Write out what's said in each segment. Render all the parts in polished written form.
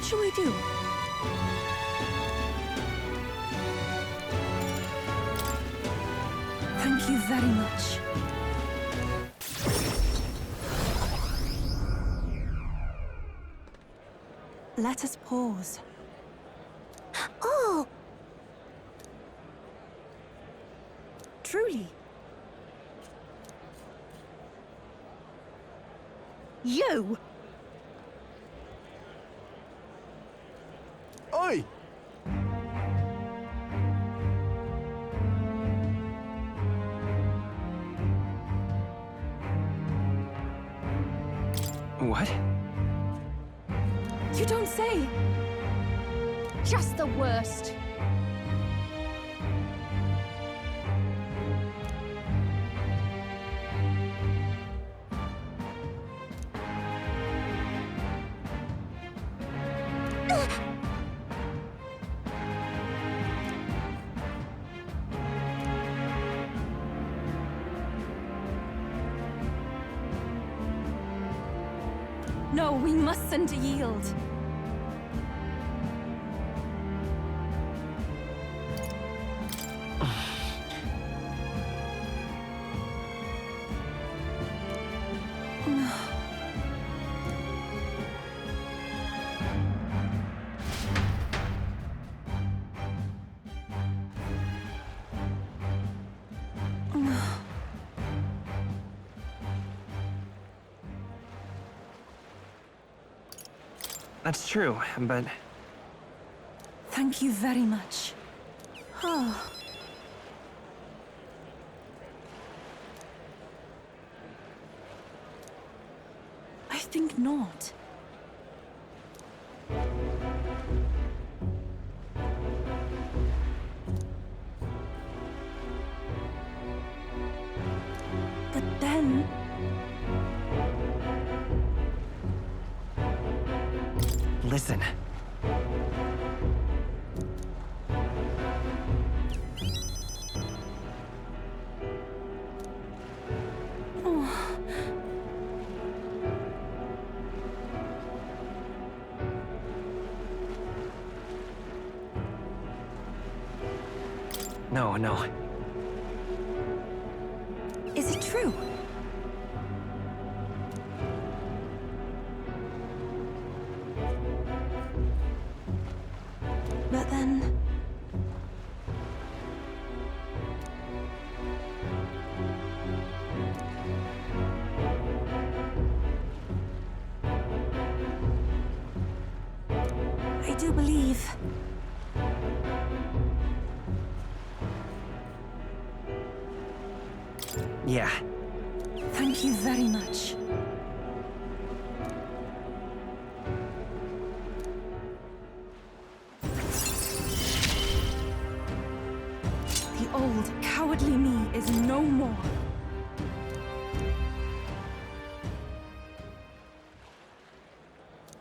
shall we do? Thank you very much. Let us pause. Oh! Truly. You! Oi! What? You don't say! Just the worst. No, we mustn't yield. That's true, but... Thank you very much. Oh. I think not. But then... Listen. No, no. Is it true? But then... I do believe... Yeah. Thank you very much. The old, cowardly me is no more.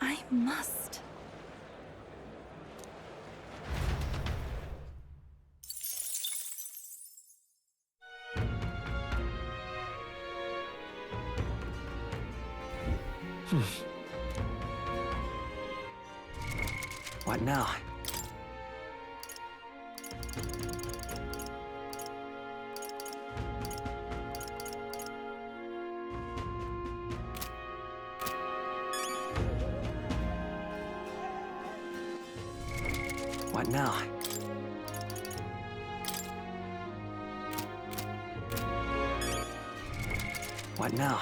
I must. What now? What now? What now?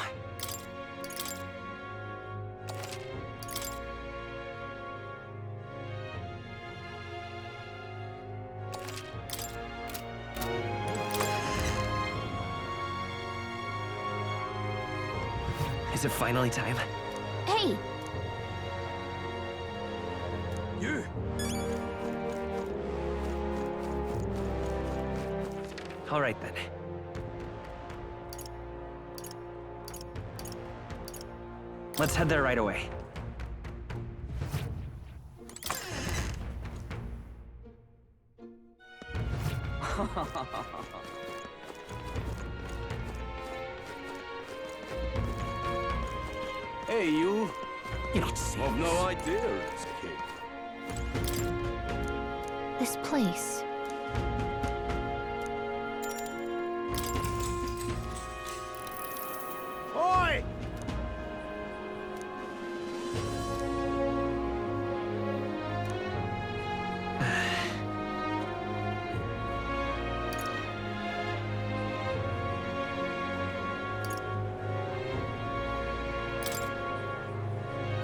Is it finally time? Hey! You! All right then. Let's head there right away. Hey, you! You don't see I've this. no idea it's kid. place. Oi!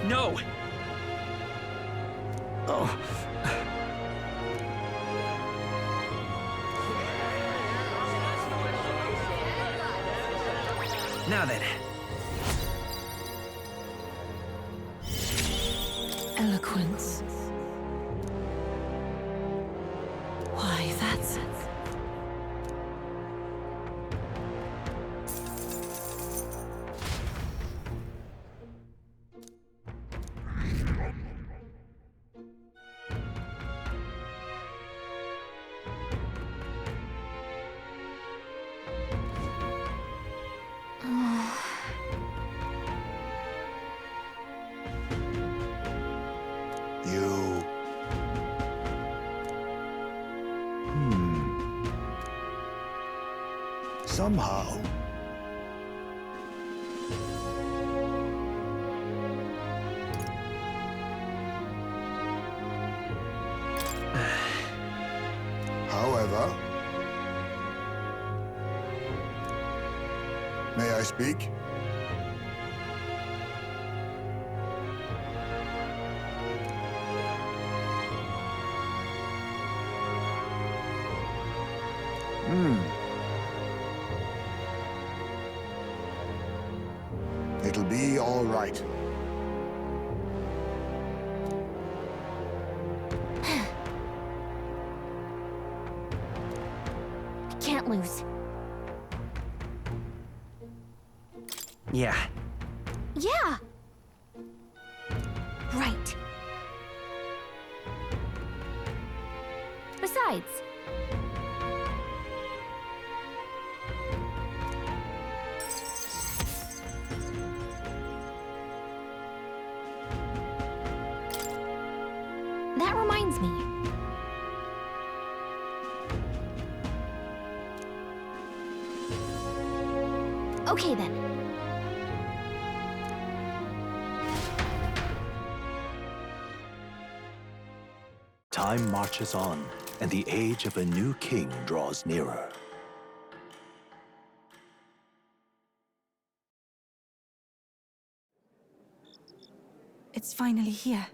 No! Oh. Now then. Eloquence. Why, that's... You... Somehow... However... May I speak? It'll be all right. Can't lose. Yeah. Yeah! Right. Besides... That reminds me. Okay then. Time marches on, and the age of a new king draws nearer. It's finally here.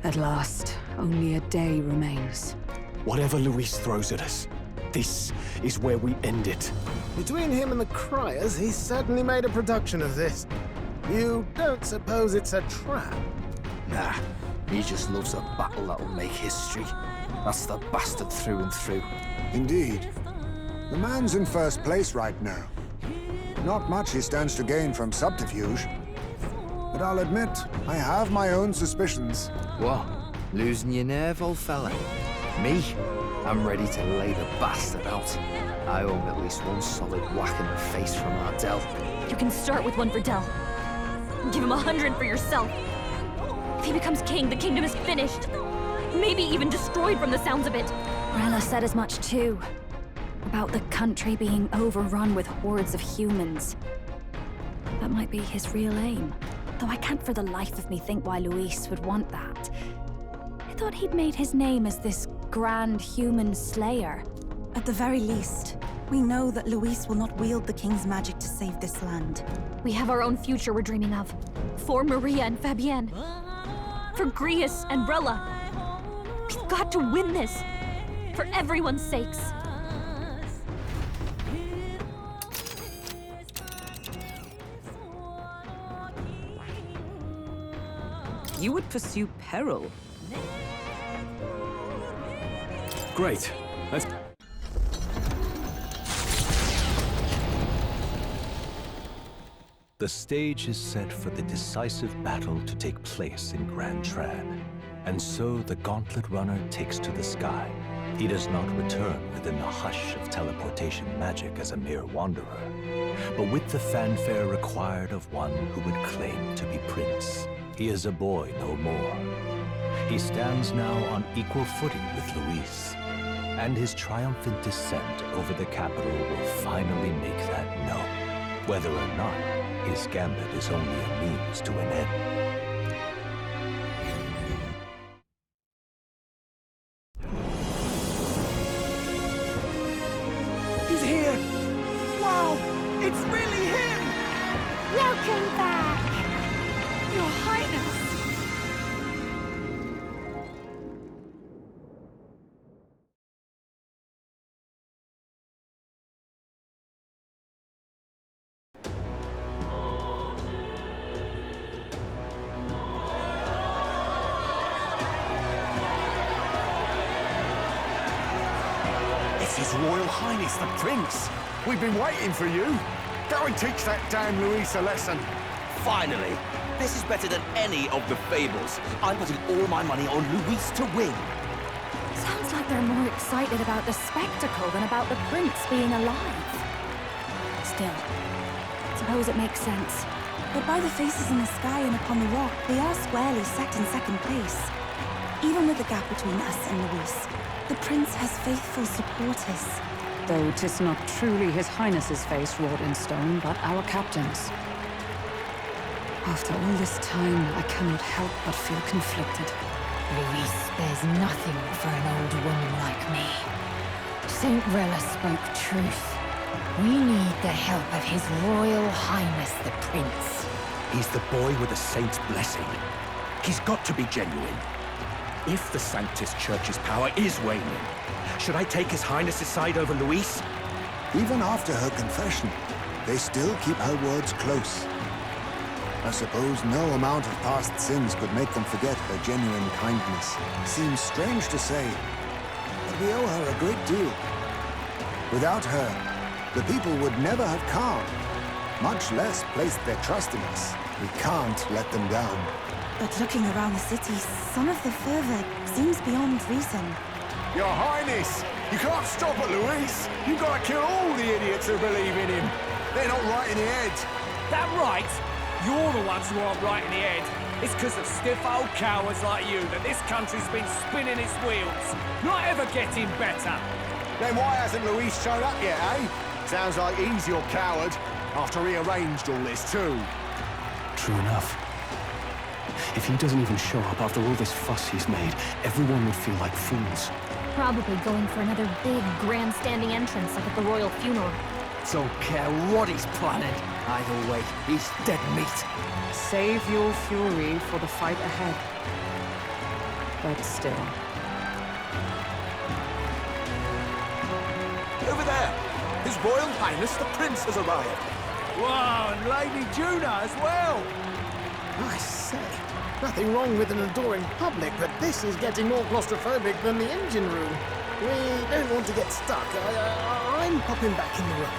At last, only a day remains. Whatever Luis throws at us, this is where we end it. Between him and the Criers, he's certainly made a production of this. You don't suppose it's a trap? Nah, he just loves a battle that'll make history. That's the bastard through and through. Indeed. The man's in first place right now. Not much he stands to gain from subterfuge. But I'll admit, I have my own suspicions. What? Losing your nerve, old fella? Me? I'm ready to lay the bastard out. I owe him at least one solid whack in the face from Ardell. You can start with one for Dell. Give him 100 for yourself. If he becomes king, the kingdom is finished. Maybe even destroyed from the sounds of it. Rella said as much too. About the country being overrun with hordes of humans. That might be his real aim. Though I can't for the life of me think why Luis would want that. I thought he'd made his name as this grand human slayer. At the very least, we know that Luis will not wield the king's magic to save this land. We have our own future we're dreaming of. For Maria and Fabienne. For Grius and Rella. We've got to win this. For everyone's sakes. You would pursue peril. Great. Let's... The stage is set for the decisive battle to take place in Grand Trad. And so the Gauntlet Runner takes to the sky. He does not return within the hush of teleportation magic as a mere wanderer, but with the fanfare required of one who would claim to be prince. He is a boy no more. He stands now on equal footing with Luis, and his triumphant descent over the capital will finally make that known, whether or not his gambit is only a means to an end. He's here! Wow! It's really him! Welcome back! Your Highness! It's His Royal Highness the Prince. We've been waiting for you. Go and teach that damn Luis a lesson. Finally! This is better than any of the fables. I'm putting all my money on Luis to win. Sounds like they're more excited about the spectacle than about the prince being alive. Still, suppose it makes sense. But by the faces in the sky and upon the rock, we are squarely set in second place. Even with the gap between us and Luis, the prince has faithful supporters. Though 'tis not truly His Highness's face wrought in stone, but our captain's. After all this time, I cannot help but feel conflicted. Luis, there's nothing for an old woman like me. Saint Rella spoke truth. We need the help of His Royal Highness the Prince. He's the boy with the saint's blessing. He's got to be genuine. If the Sanctus Church's power is waning, should I take His Highness's side over Luis? Even after her confession, they still keep her words close. I suppose no amount of past sins could make them forget her genuine kindness. Seems strange to say, but we owe her a great deal. Without her, the people would never have calmed, much less placed their trust in us. We can't let them down. But looking around the city, some of the fervor seems beyond reason. Your Highness, you can't stop at Luis. You've got to kill all the idiots who believe in him. They're not right in the head. That right? You're the ones who aren't right in the head. It's because of stiff old cowards like you that this country's been spinning its wheels. Not ever getting better. Then why hasn't Luis shown up yet, eh? Sounds like he's your coward, after he arranged all this too. True enough. If he doesn't even show up after all this fuss he's made, everyone would feel like fools. Probably going for another big, grandstanding entrance like at the royal funeral. Don't care what he's planning. Either way, he's dead meat. Save your fury for the fight ahead. But still. Over there! His Royal Highness the Prince has arrived. Wow, and Lady Juna as well! I say, nothing wrong with an adoring public, but this is getting more claustrophobic than the engine room. We don't want to get stuck. I'm popping back in the room.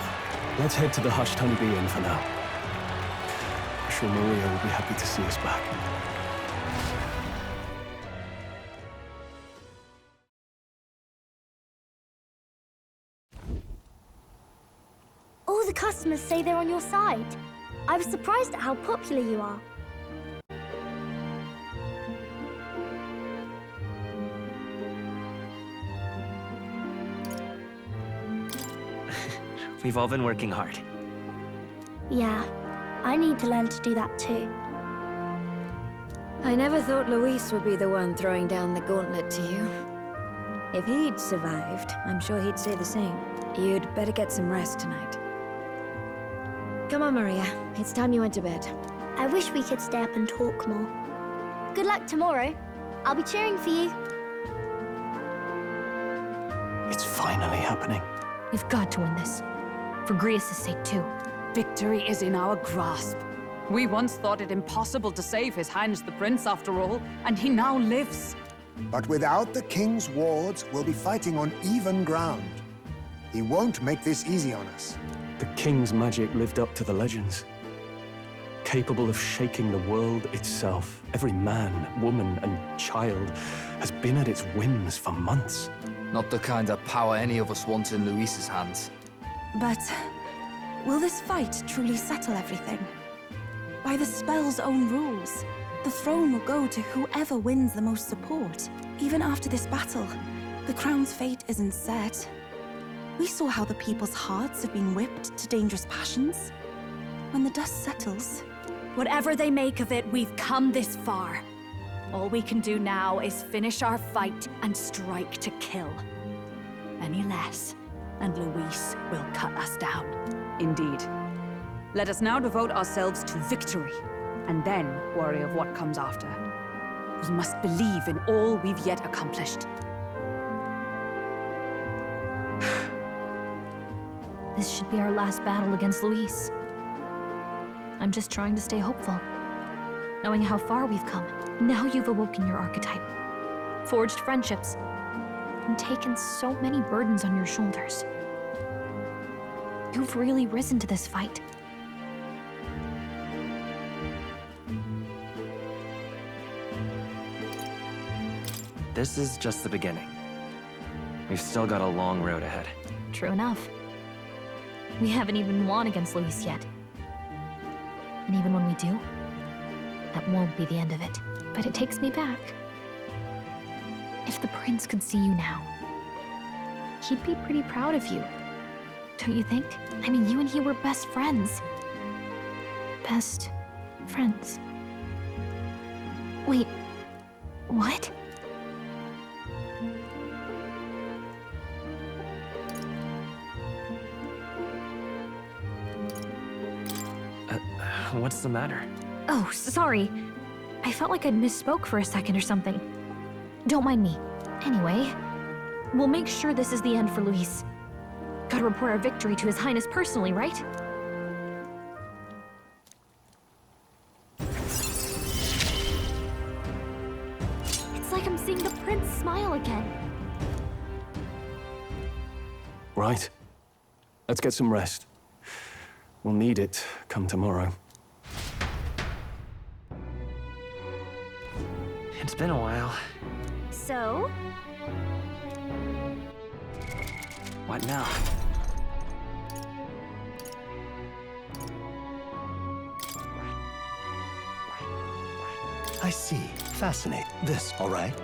Let's head to the hushed honeybee inn for now. I'm sure Maria will be happy to see us back. All the customers say they're on your side. I was surprised at how popular you are. We've all been working hard. Yeah, I need to learn to do that too. I never thought Luis would be the one throwing down the gauntlet to you. If he'd survived, I'm sure he'd say the same. You'd better get some rest tonight. Come on, Maria. It's time you went to bed. I wish we could stay up and talk more. Good luck tomorrow. I'll be cheering for you. It's finally happening. We've got to win this. For Grius' sake, too. Victory is in our grasp. We once thought it impossible to save His Highness the Prince, after all, and he now lives. But without the king's wards, we'll be fighting on even ground. He won't make this easy on us. The king's magic lived up to the legends. capable of shaking the world itself. Every man, woman, and child has been at its whims for months. Not the kind of power any of us want in Luis's hands. But will this fight truly settle everything? By the spell's own rules, the throne will go to whoever wins the most support. Even after this battle, the crown's fate isn't set. We saw how the people's hearts have been whipped to dangerous passions. When the dust settles... Whatever they make of it, we've come this far. All we can do now is finish our fight and strike to kill. Any less, and Luis will cut us down. Indeed. Let us now devote ourselves to victory, and then worry of what comes after. We must believe in all we've yet accomplished. This should be our last battle against Luis. I'm just trying to stay hopeful, knowing how far we've come. Now you've awoken your archetype, forged friendships, and taken so many burdens on your shoulders. You've really risen to this fight. This is just the beginning. We've still got a long road ahead. True enough. We haven't even won against Luis yet. And even when we do, that won't be the end of it. But it takes me back. If the prince could see you now, he'd be pretty proud of you. Don't you think? I mean, you and he were best friends. Best friends. Wait, what? What's the matter? Oh, sorry. I felt like I'd misspoke for a second or something. Don't mind me. Anyway, we'll make sure this is the end for Luis. Gotta report our victory to His Highness personally, right? It's like I'm seeing the prince smile again. Right. Let's get some rest. We'll need it come tomorrow. It's been a while. So? What now? I see. Fascinating. This, all right?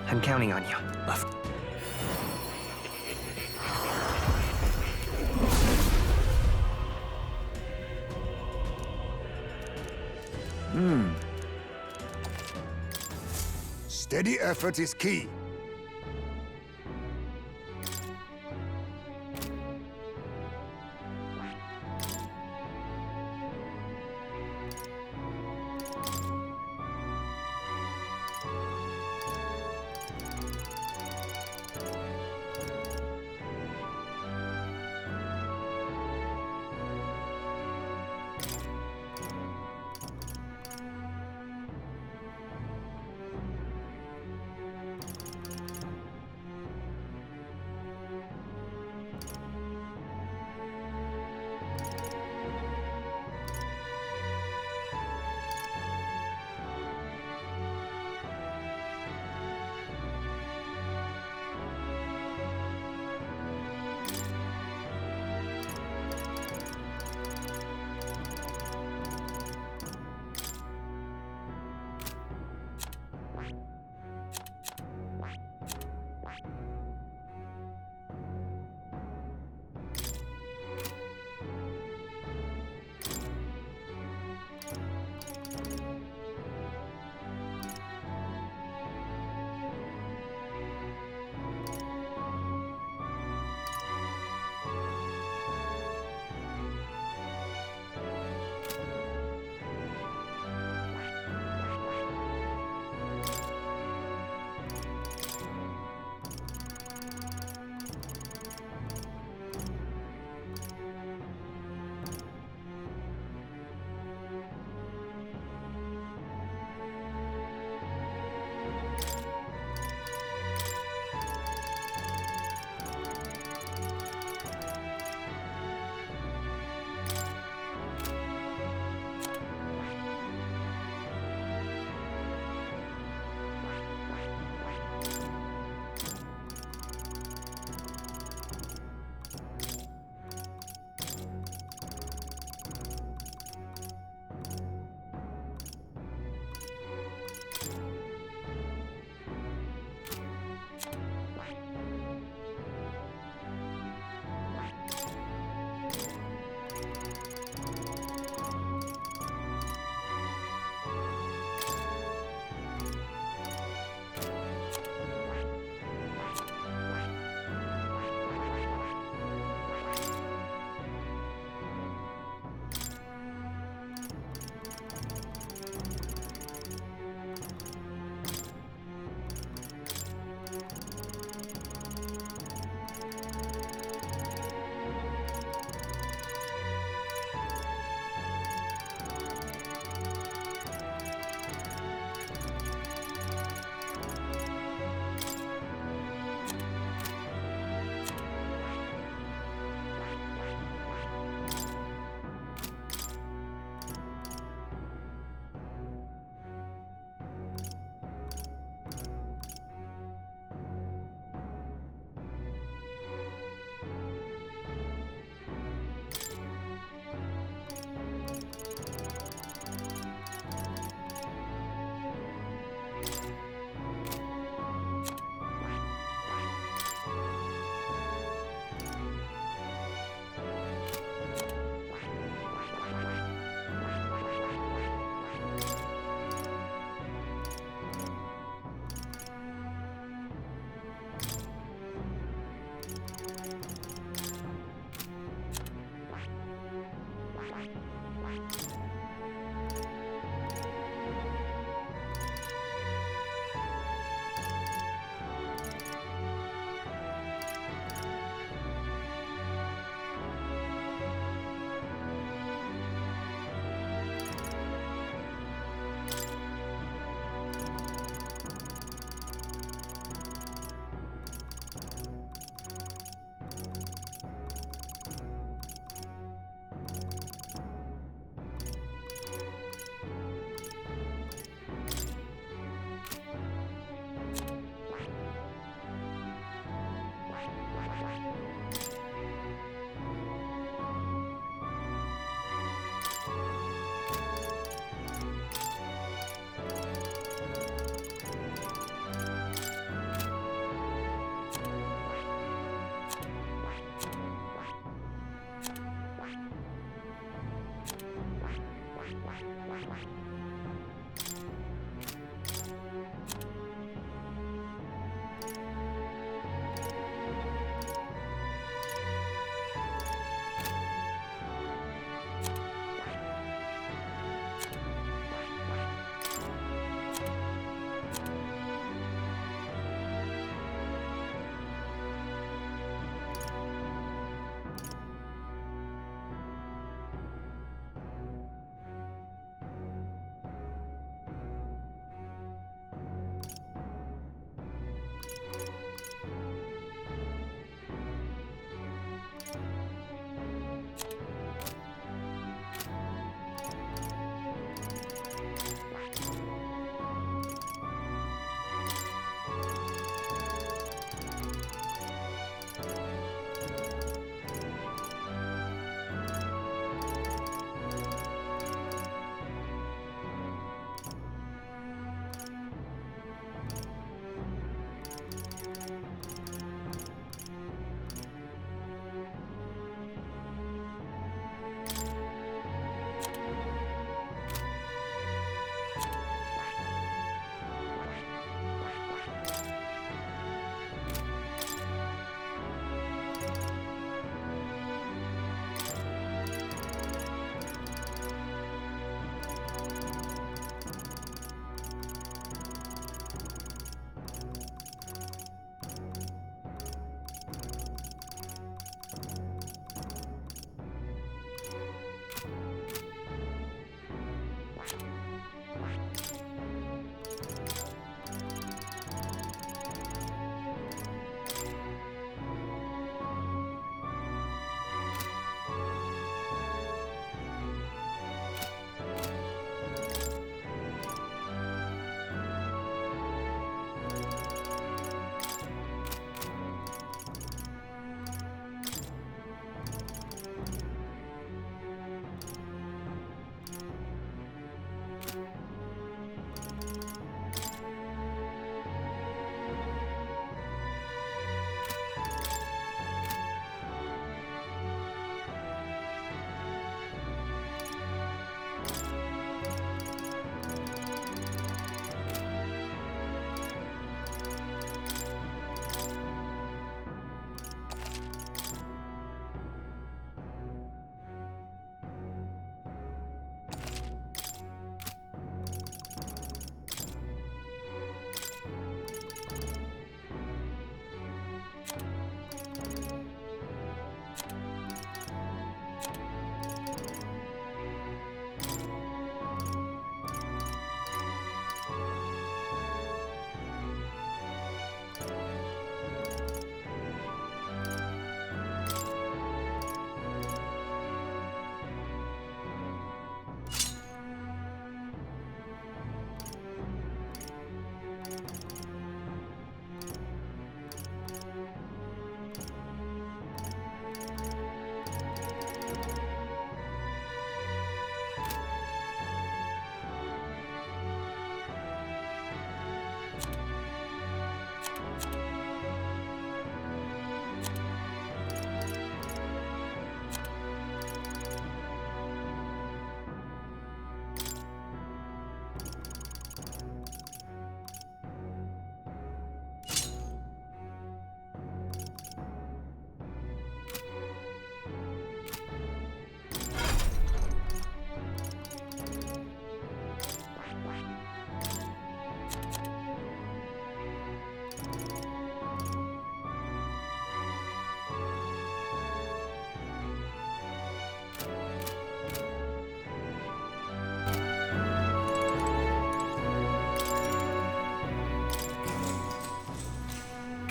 I'm counting on you. Steady effort is key.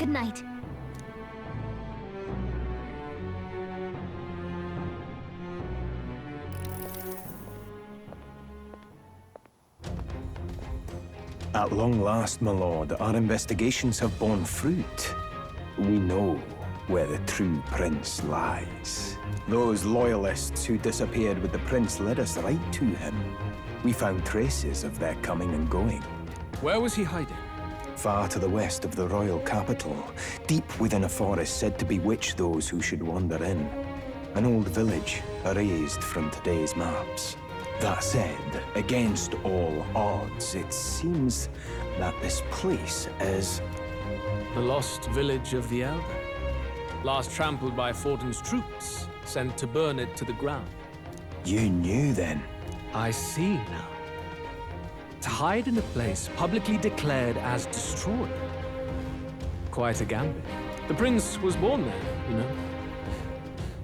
Good night. At long last, my lord, our investigations have borne fruit. We know where the true prince lies. Those loyalists who disappeared with the prince led us right to him. We found traces of their coming and going. Where was he hiding? Far to the west of the royal capital, deep within a forest said to bewitch those who should wander in. An old village, erased from today's maps. That said, against all odds, it seems that this place is... The lost village of the Elder. Last trampled by Fortin's troops, sent to burn it to the ground. You knew then? I see now. To hide in a place publicly declared as destroyed. Quite a gambit. The prince was born there, you know.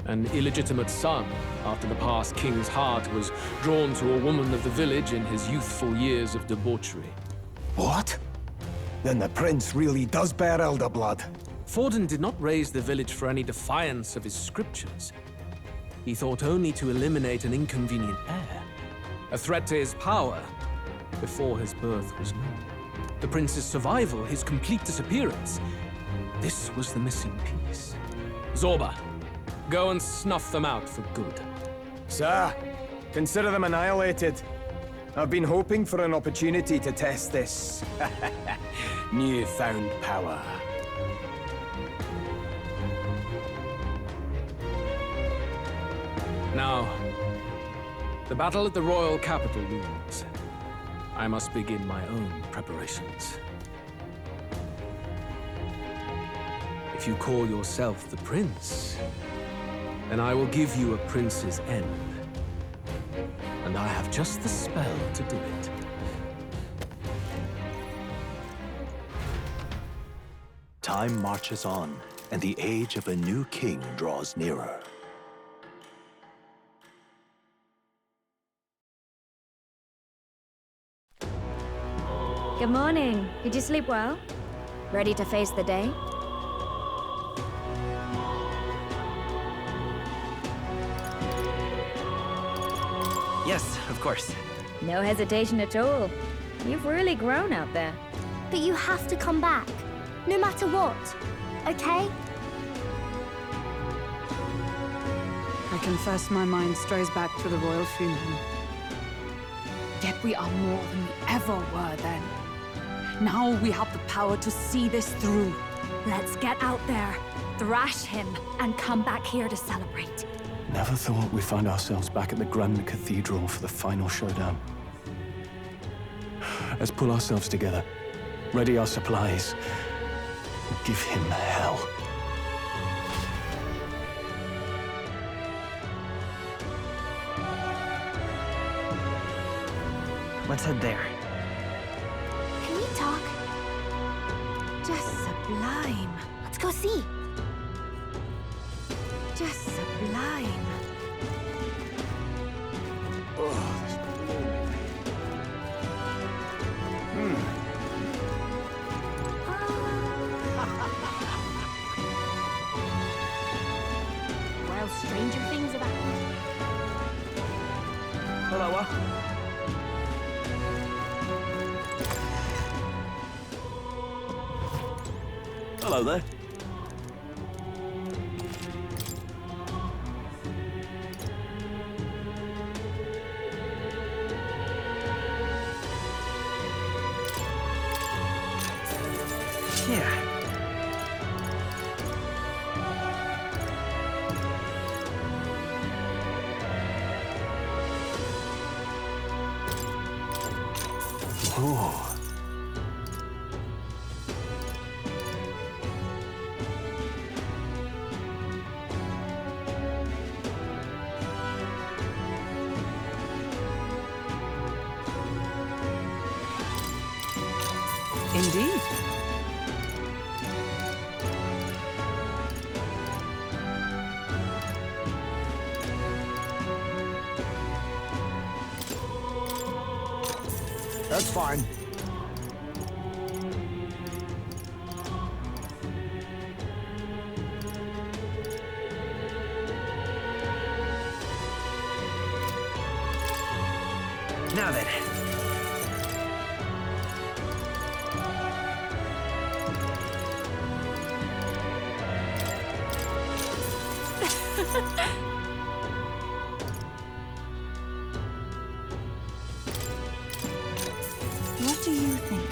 An illegitimate son, after the past king's heart was drawn to a woman of the village in his youthful years of debauchery. What? Then the prince really does bear elder blood. Fortin did not raise the village for any defiance of his scriptures. He thought only to eliminate an inconvenient heir, a threat to his power, before his birth was known. The prince's survival, his complete disappearance, this was the missing piece. Zorba, go and snuff them out for good. Sir, consider them annihilated. I've been hoping for an opportunity to test this newfound power. Now, the battle at the royal capital looms. I must begin my own preparations. If you call yourself the prince, then I will give you a prince's end. And I have just the spell to do it. Time marches on, and the age of a new king draws nearer. Good morning. Did you sleep well? Ready to face the day? Yes, of course. No hesitation at all. You've really grown out there. But you have to come back, no matter what, okay? I confess my mind strays back to the royal funeral. Yet we are more than we ever were then. Now we have the power to see this through. Let's get out there, thrash him, and come back here to celebrate. Never thought we'd find ourselves back at the Grand Cathedral for the final showdown. Let's pull ourselves together, ready our supplies, and give him hell. Let's head there. Can we talk? Just sublime. Let's go see. Just sublime. Well, stranger things have happened. Hello, Hello there. Yeah. Oh. Indeed. That's fine. Now then. What do you think?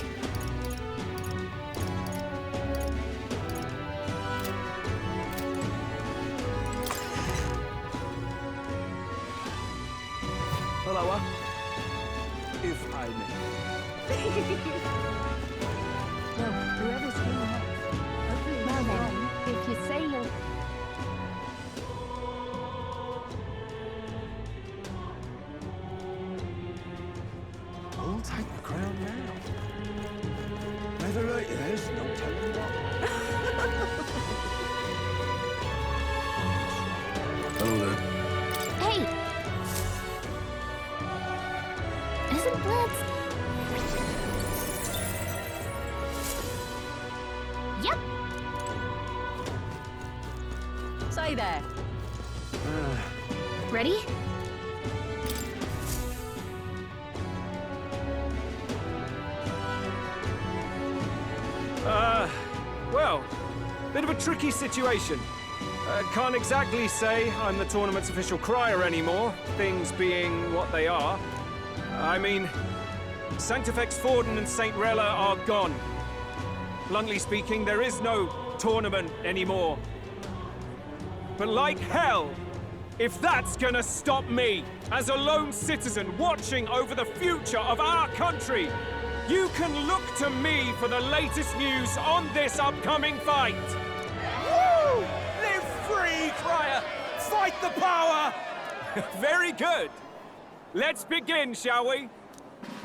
Hello, if I may. Well, whoever's here hopefully well then, if you say you'll... I'll take the crown now. Whether it is, no telling what. Hello there. Hey! Isn't Blitz... Yep! Say there. Ready? Well, bit of a tricky situation. Can't exactly say I'm the tournament's official crier anymore, things being what they are. I mean, Sanctifex Forden and St. Rella are gone. Bluntly speaking, there is no tournament anymore. But like hell, if that's gonna stop me, as a lone citizen watching over the future of our country, you can look to me for the latest news on this upcoming fight. Woo! Live free, Crier! Fight the power! Very good. Let's begin, shall we?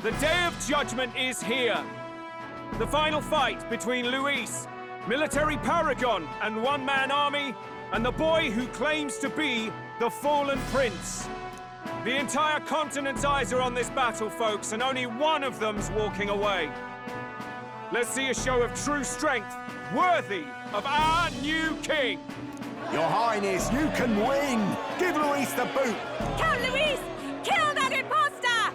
The Day of Judgment is here. The final fight between Luis, military paragon and one-man army, and the boy who claims to be the fallen prince. The entire continent's eyes are on this battle, folks, and only one of them's walking away. Let's see a show of true strength, worthy of our new king. Your Highness, you can win! Give Luis the boot! Count Luis! Kill that imposter!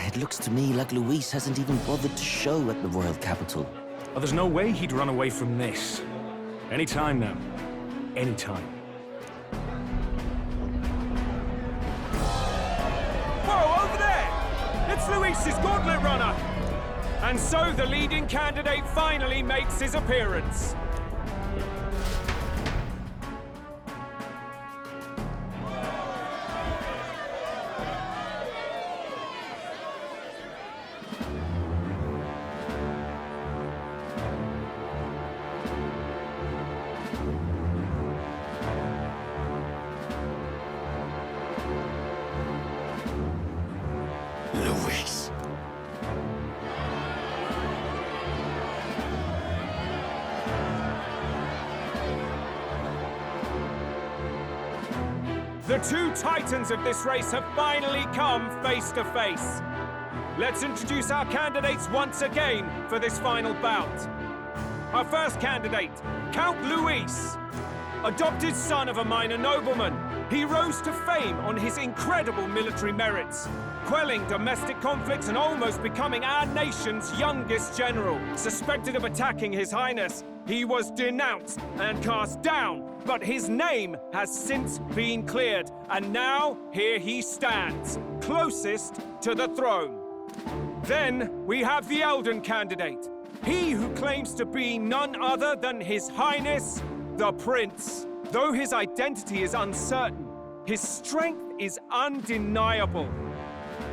It looks to me like Luis hasn't even bothered to show at the royal capital. Oh, there's no way he'd run away from this. Anytime now. Anytime. Whoa, over there! It's Luis's gauntlet runner! And so the leading candidate finally makes his appearance. Luis. The two titans of this race have finally come face to face. Let's introduce our candidates once again for this final bout. Our first candidate, Count Luis. Adopted son of a minor nobleman, he rose to fame on his incredible military merits, quelling domestic conflicts and almost becoming our nation's youngest general. Suspected of attacking His Highness, he was denounced and cast down, but his name has since been cleared, and now here he stands, closest to the throne. Then we have the Elden candidate, he who claims to be none other than His Highness, the Prince. Though his identity is uncertain, his strength is undeniable.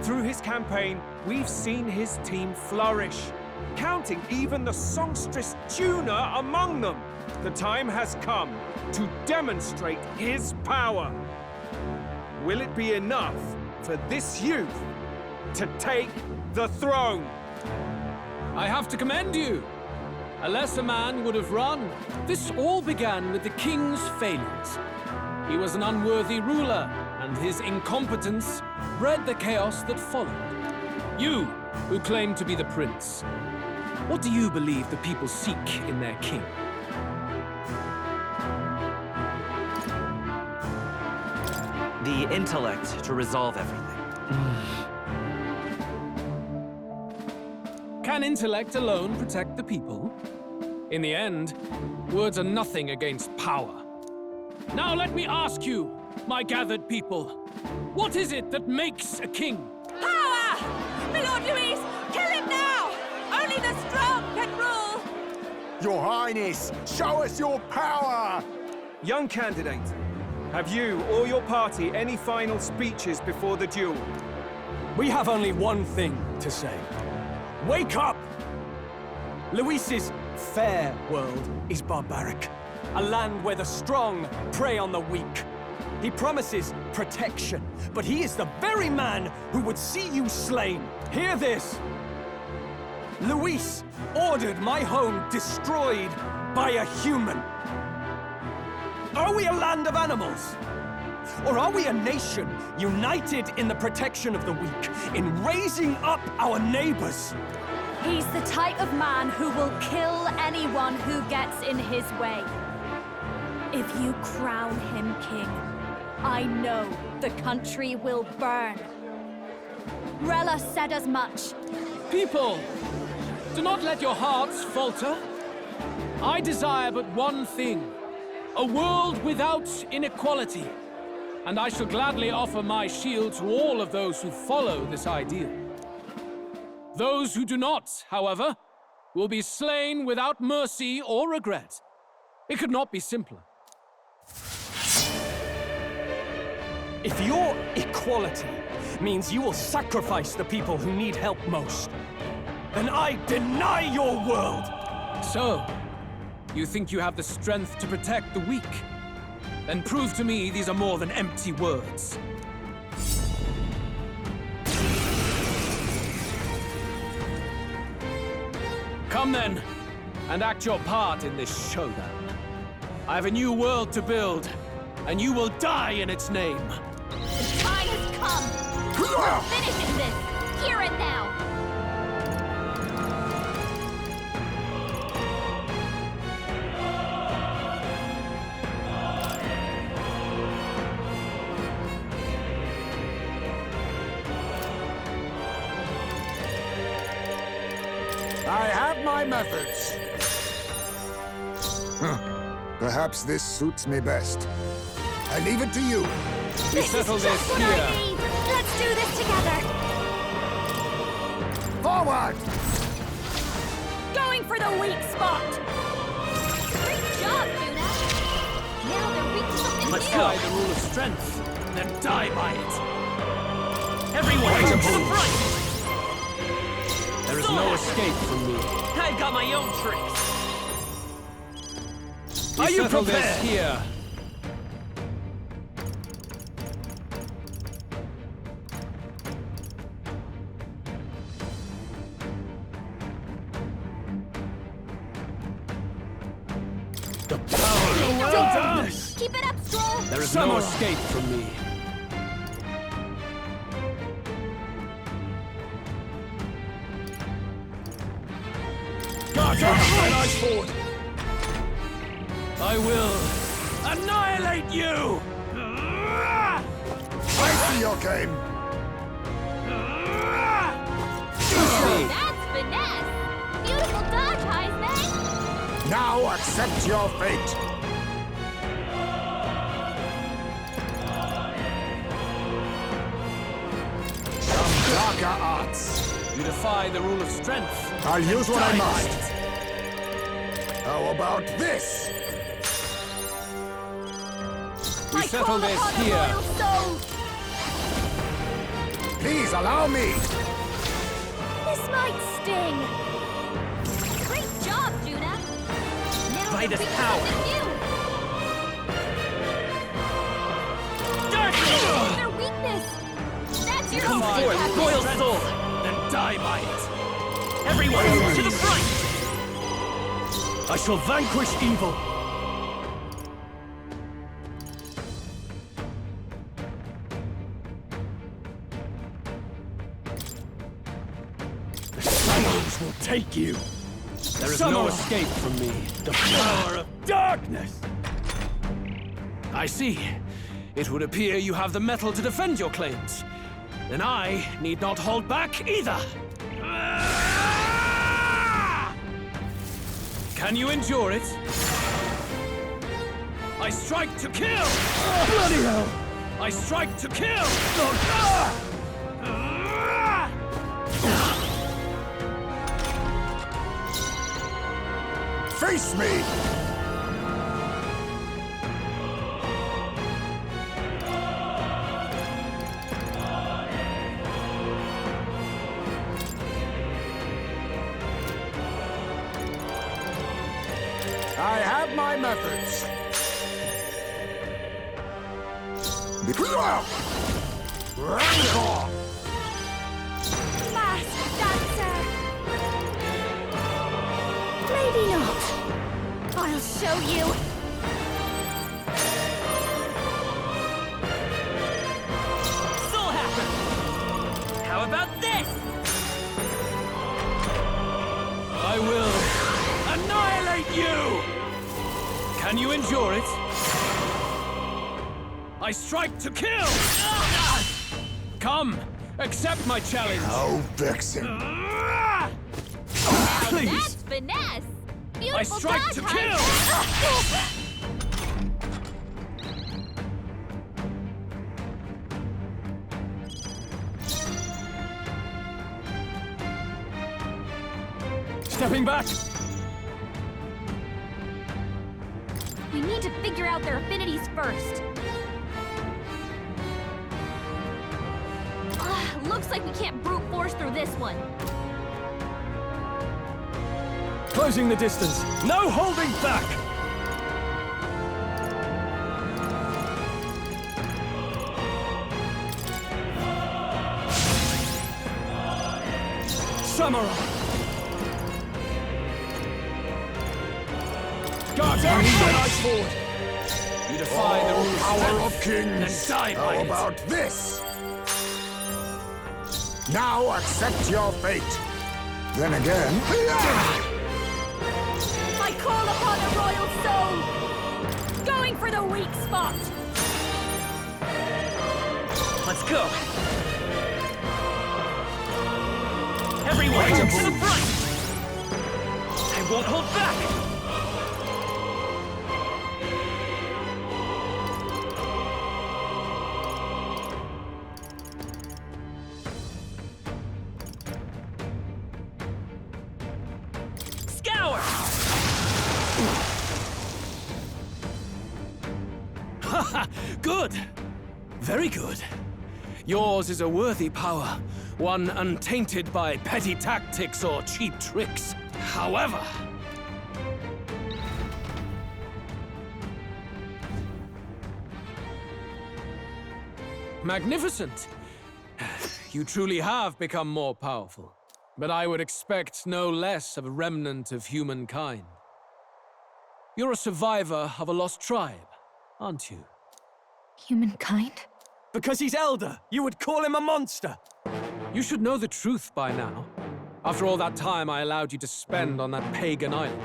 Through his campaign, we've seen his team flourish, counting even the songstress Juna among them. The time has come to demonstrate his power. Will it be enough for this youth to take the throne? I have to commend you. A lesser man would have run. This all began with the king's failures. He was an unworthy ruler, and his incompetence bred the chaos that followed. You, who claim to be the prince, what do you believe the people seek in their king? The intellect to resolve everything. Can intellect alone protect the people? In the end, words are nothing against power. Now let me ask you, my gathered people, what is it that makes a king? Power! My Lord Louis, kill him now! Only the strong can rule! Your Highness, show us your power! Young candidate, have you or your party any final speeches before the duel? We have only one thing to say. Wake up! Luis's fair world is barbaric. A land where the strong prey on the weak. He promises protection, but he is the very man who would see you slain. Hear this! Luis ordered my home destroyed by a human. Are we a land of animals? Or are we a nation united in the protection of the weak, in raising up our neighbors? He's the type of man who will kill anyone who gets in his way. If you crown him king, I know the country will burn. Rella said as much. People, do not let your hearts falter. I desire but one thing, a world without inequality. And I shall gladly offer my shield to all of those who follow this ideal. Those who do not, however, will be slain without mercy or regret. It could not be simpler. If your equality means you will sacrifice the people who need help most, then I deny your world! So, you think you have the strength to protect the weak? Then prove to me these are more than empty words. Come then, and act your part in this showdown. I have a new world to build, and you will die in its name. The time has come! We're finishing this, here and now! I have my methods. Perhaps this suits me best. I leave it to you. We settle this What here. I need. Let's do this together. Forward! Going for the weak spot. Great job, Juna! Now they're weak to something Let's new! try the rule of strength, then die by it. Everyone Wait to a the moment. front! There is no escape from me. I got my own tricks. Are you prepared? this here? The power of darkness! Keep it up, Stroll! There is no escape from me. Guard up and eyes forward! I will annihilate you! I see your game. That's finesse! Beautiful dodge, Heisman! Now accept your fate. Some darker arts. You defy the rule of strength. I'll use what I Die by must. How about this? We settle this here. Please allow me. This might sting. Great job, Juna! Now By we're this picking power. something new! Their weakness! That's your Come instinct, forth, Captain. royal soul! Then die by it. Everyone, to the front! I shall vanquish evil! The shadows will take you! There is Summon no escape from me. the power of darkness! I see. It would appear you have the metal to defend your claims. Then I need not hold back either. Can you endure it? I strike to kill! Bloody hell! I strike to kill! Face me! I have my methods. Masked dancer! Maybe not. I'll show you. This'll happen! How about this? I will annihilate you! Can you endure it? I strike to kill! Come, accept my challenge! How vexing. Please! That's finesse! Beautiful I strike to kill! Stepping back! We need to figure out their affinities first. Looks like we can't brute force through this one. Closing the distance. No holding back! Samurai! Guards, eyes forward! You defy the rules Power of then kings! die by How it. about this? Now accept your fate. Then again... I call upon the royal soul! Going for the weak spot! Let's go! Everyone, to the front! I won't hold back! Scour! Haha, good! Very good. Yours is a worthy power, one untainted by petty tactics or cheap tricks. However... Magnificent! You truly have become more powerful. But I would expect no less of a remnant of humankind. You're a survivor of a lost tribe, aren't you? Humankind? Because he's elder, you would call him a monster! You should know the truth by now. After all that time I allowed you to spend on that pagan island.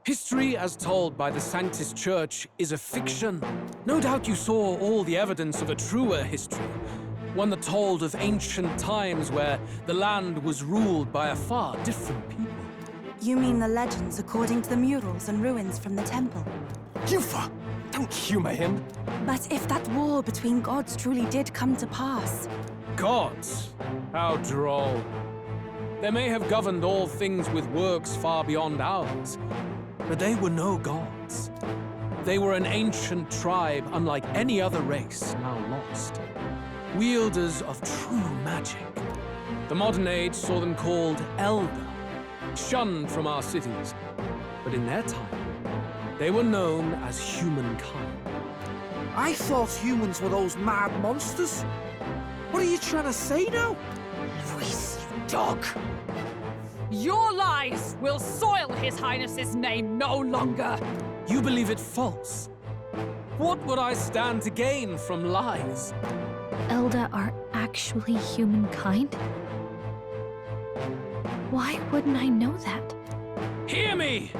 History, as told by the Sanctus Church, is a fiction. No doubt you saw all the evidence of a truer history. One that told of ancient times where the land was ruled by a far different people. You mean the legends according to the murals and ruins from the temple? Yufa! Don't humor him! But if that war between gods truly did come to pass... Gods? How droll. They may have governed all things with works far beyond ours, but they were no gods. They were an ancient tribe unlike any other race now lost. Wielders of true magic. The modern age saw them called Elder, shunned from our cities. But in their time, they were known as humankind. I thought humans were those mad monsters. What are you trying to say now? Luis, you dog! Your lies will soil His Highness's name no longer! You believe it false? What would I stand to gain from lies? Elda are actually humankind? Why wouldn't I know that? Hear me!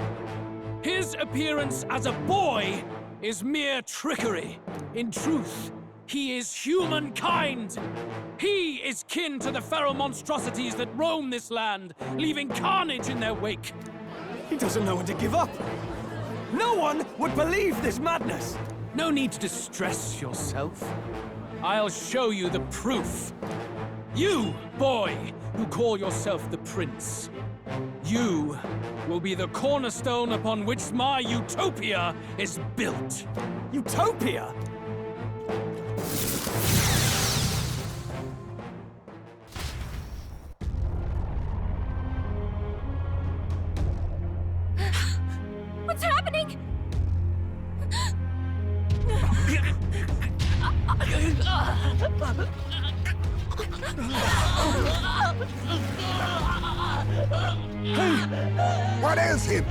His appearance as a boy is mere trickery. In truth, he is humankind. He is kin to the feral monstrosities that roam this land, leaving carnage in their wake. He doesn't know when to give up. No one would believe this madness. No need to distress yourself. I'll show you the proof. You, boy, who call yourself the prince. You will be the cornerstone upon which my utopia is built. Utopia? What's happening? What ails him?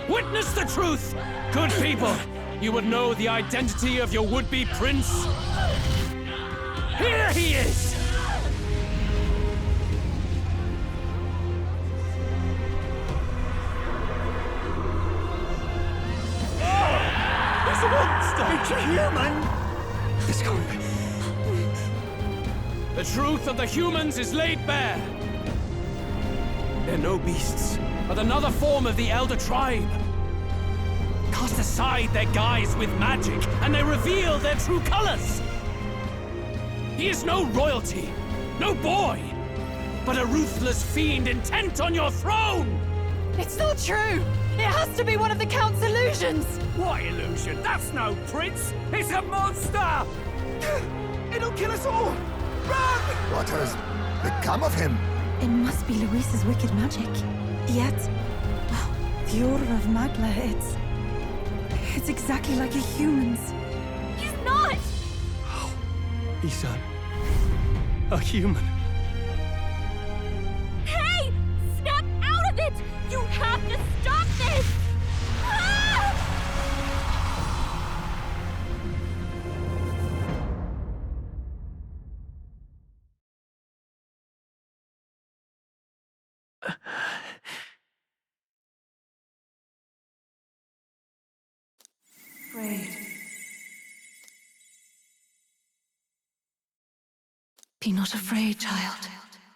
Witness the truth! Good people, you would know the identity of your would-be prince. Here he is! It's a monster! It's a human! It's gone. The truth of the humans is laid bare. They're no beasts, but another form of the Elder Tribe. Cast aside their guise with magic, and they reveal their true colors. He is no royalty, no boy, but a ruthless fiend intent on your throne! It's not true! It has to be one of the Count's illusions! What illusion? That's no prince! It's a monster! It'll kill us all! Run! What has become of him? It must be Luis's wicked magic. Yet, well, the aura of Magla, it's exactly like a human's. He's not! He's a human. Hey! Snap out of it! You have to stop this! Ah! Afraid. Be not afraid, child.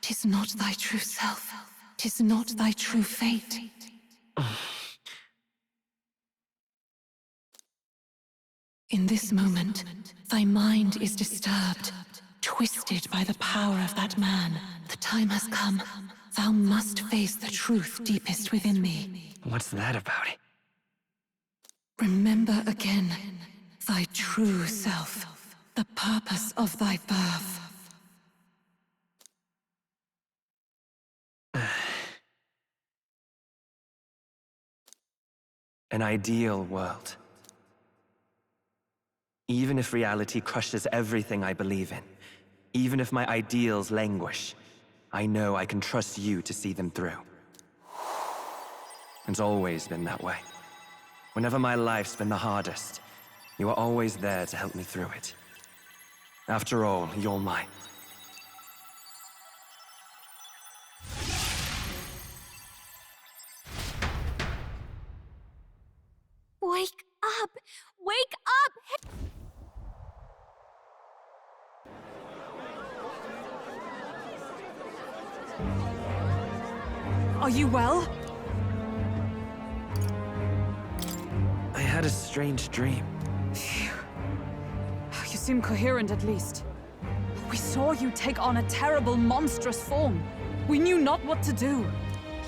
'Tis not thy true self. 'Tis not thy true fate. In this moment, thy mind is disturbed, twisted by the power of that man. The time has come. Thou must face the truth deepest within thee. What's that about? Remember again thy true self, the purpose of thy birth. An ideal world. Even if reality crushes everything I believe in, even if my ideals languish, I know I can trust you to see them through. It's always been that way. Whenever my life's been the hardest, you are always there to help me through it. After all, you're mine. Wake up! Wake up! Are you well? I had a strange dream. Phew. You seem coherent at least. We saw you take on a terrible, monstrous form. We knew not what to do.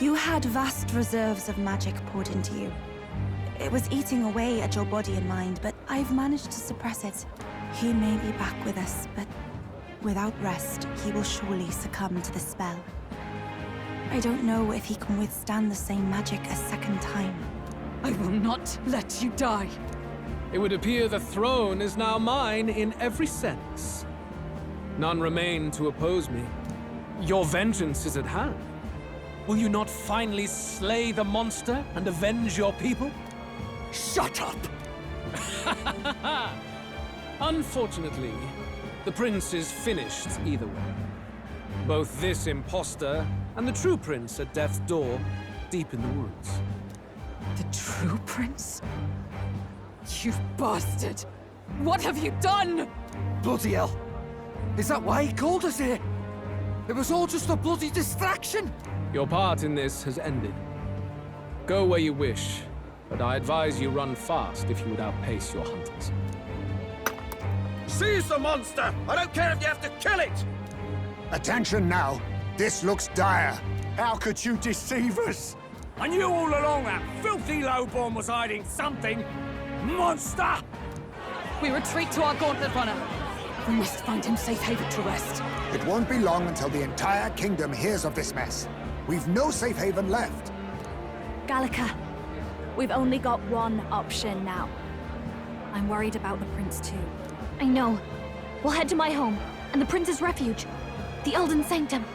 You had vast reserves of magic poured into you. It was eating away at your body and mind, but I've managed to suppress it. He may be back with us, but without rest, he will surely succumb to the spell. I don't know if he can withstand the same magic a second time. I will not let you die. It would appear the throne is now mine in every sense. None remain to oppose me. Your vengeance is at hand. Will you not finally slay the monster and avenge your people? Shut up! Unfortunately, the prince is finished either way. Both this imposter and the true prince at death's door, deep in the woods. The true prince? You bastard! What have you done? Bloody hell! Is that why he called us here? It was all just a bloody distraction! Your part in this has ended. Go where you wish, but I advise you run fast if you would outpace your hunters. Seize the monster! I don't care if you have to kill it! Attention now. This looks dire. How could you deceive us? I knew all along that filthy lowborn was hiding something. Monster! We retreat to our gauntlet runner. We must find him safe haven to rest. It won't be long until the entire kingdom hears of this mess. We've no safe haven left. Gallica, we've only got one option now. I'm worried about the prince too. I know. We'll head to my home, and the prince's refuge. The Elden Sanctum.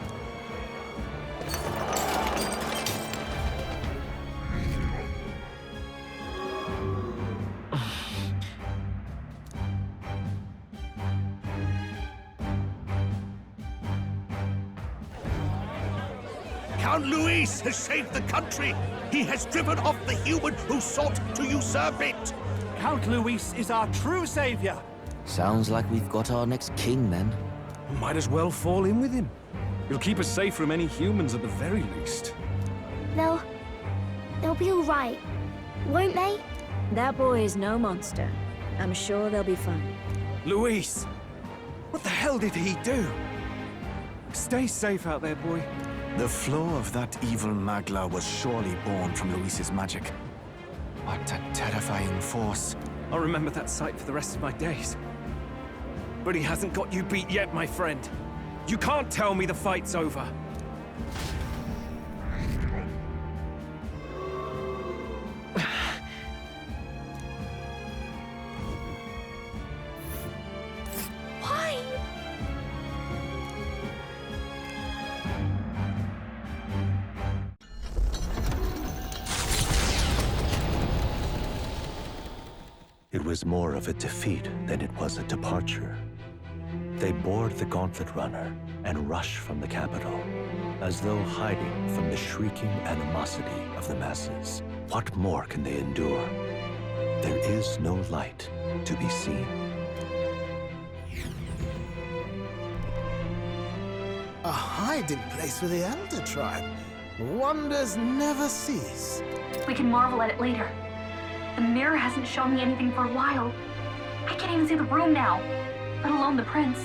Count Luis has saved the country. He has driven off the human who sought to usurp it. Count Luis is our true savior. Sounds like we've got our next king, then. Might as well fall in with him. He'll keep us safe from any humans at the very least. They'll be all right, won't they? That boy is no monster. I'm sure they'll be fine. Luis! What the hell did he do? Stay safe out there, boy. The flow of that evil Magla was surely born from Luis's magic. What a terrifying force. I'll remember that sight for the rest of my days. But he hasn't got you beat yet, my friend. You can't tell me the fight's over. It was more of a defeat than it was a departure. They board the gauntlet runner and rush from the capital, as though hiding from the shrieking animosity of the masses. What more can they endure? There is no light to be seen. A hiding place for the Elder Tribe. Wonders never cease. We can marvel at it later. The mirror hasn't shown me anything for a while. I can't even see the room now, let alone the prince.